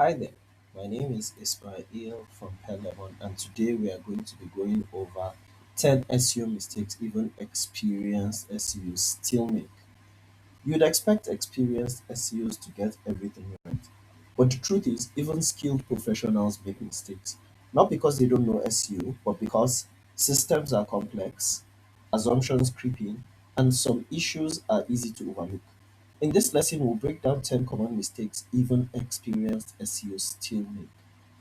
Hi there, my name is Ismail from Pelemon, and today we are going to be going over 10 SEO mistakes even experienced SEOs still make. You'd expect experienced SEOs to get everything right, but the truth is, even skilled professionals make mistakes. Not because they don't know SEO, but because systems are complex, assumptions creep in, and some issues are easy to overlook. In this lesson, we'll break down 10 common mistakes even experienced SEOs still make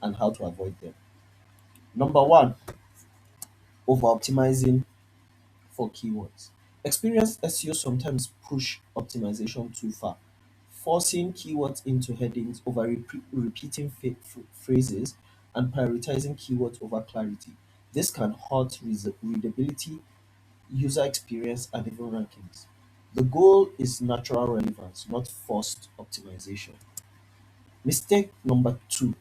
and how to avoid them. Number one, over optimizing for keywords. Experienced SEO sometimes push optimization too far, forcing keywords into headings over repeating phrases and prioritizing keywords over clarity. This can hurt readability, user experience, and even rankings. The goal is natural relevance, not forced optimization. Mistake number two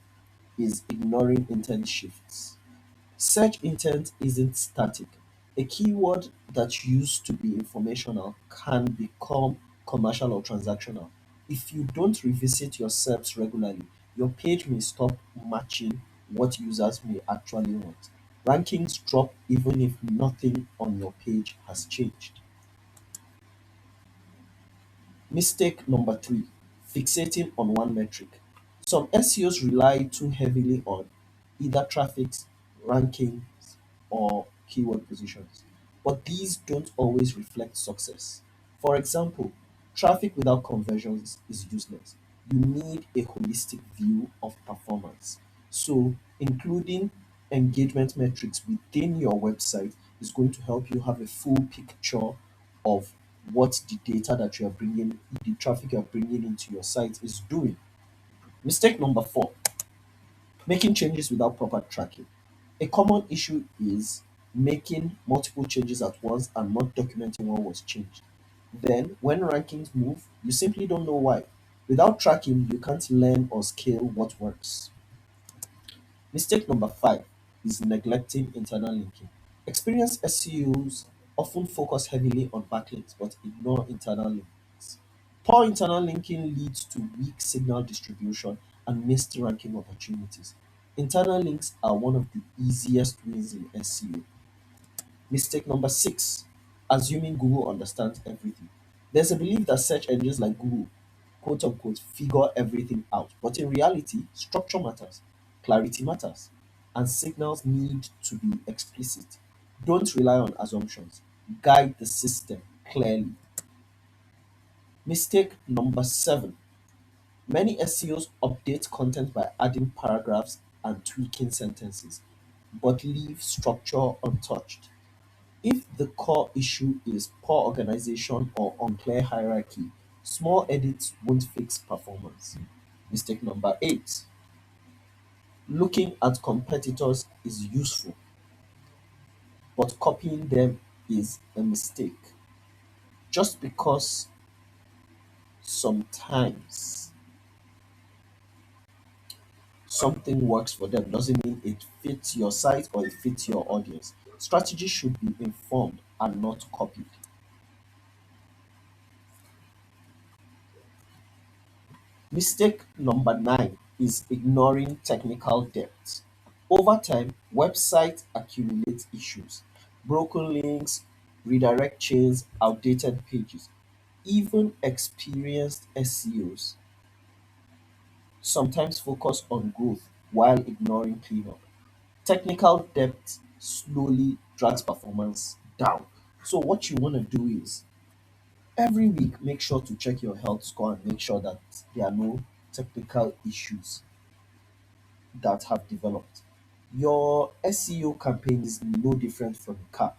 is ignoring intent shifts. Search intent isn't static. A keyword that used to be informational can become commercial or transactional. If you don't revisit your SERPs regularly, your page may stop matching what users may actually want. Rankings drop even if nothing on your page has changed. Mistake number three, fixating on one metric. Some SEOs rely too heavily on either traffic, rankings, or keyword positions, but these don't always reflect success. For example, traffic without conversions is useless. You need a holistic view of performance. So, including engagement metrics within your website is going to help you have a full picture of what the data that you are bringing, the traffic you're bringing into your site is doing. Mistake number four, making changes without proper tracking. A common issue is making multiple changes at once and not documenting what was changed. Then, when rankings move, you simply don't know why. Without tracking, you can't learn or scale what works. Mistake number five is neglecting internal linking. Experienced SEOs often focus heavily on backlinks but ignore internal links. Poor internal linking leads to weak signal distribution and missed ranking opportunities. Internal links are one of the easiest wins in SEO. Mistake number six, assuming Google understands everything. There's a belief that search engines like Google, quote unquote, figure everything out. But in reality, structure matters, clarity matters, and signals need to be explicit. Don't rely on assumptions. Guide the system clearly. Mistake number seven, many SEOs update content by adding paragraphs and tweaking sentences, but leave structure untouched. If the core issue is poor organization or unclear hierarchy, small edits won't fix performance. Mistake number eight, looking at competitors is useful, but copying them is a mistake. Just because sometimes something works for them doesn't mean it fits your site or it fits your audience. Strategy should be informed and not copied. Mistake number nine is ignoring technical debt. Over time, websites accumulate issues, broken links, redirect chains, outdated pages. Even experienced SEOs sometimes focus on growth while ignoring cleanup. Technical debt slowly drags performance down. So, what you want to do is every week make sure to check your health score and make sure that there are no technical issues that have developed. Your SEO campaign is no different from a car.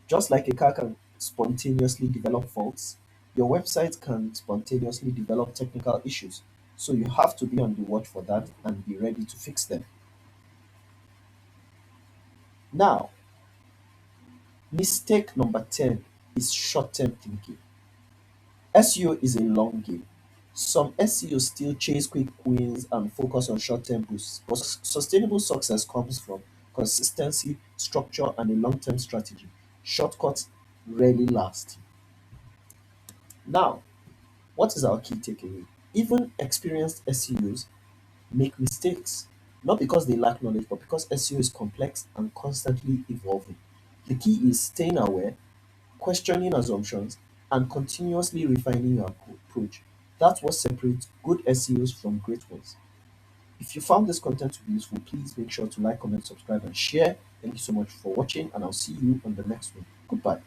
Just like a car can spontaneously develop faults, your website can spontaneously develop technical issues. So you have to be on the watch for that and be ready to fix them. Now, mistake number 10 is short term thinking. SEO is a long game. Some SEOs still chase quick wins and focus on short term boosts, but sustainable success comes from consistency, structure, and a long term strategy. Shortcuts rarely last. Now, what is our key takeaway? Even experienced SEOs make mistakes, not because they lack knowledge, but because SEO is complex and constantly evolving. The key is staying aware, questioning assumptions, and continuously refining your approach. That's what separates good SEOs from great ones. If you found this content to be useful, please make sure to like, comment, subscribe, and share. Thank you so much for watching, and I'll see you on the next one. Goodbye.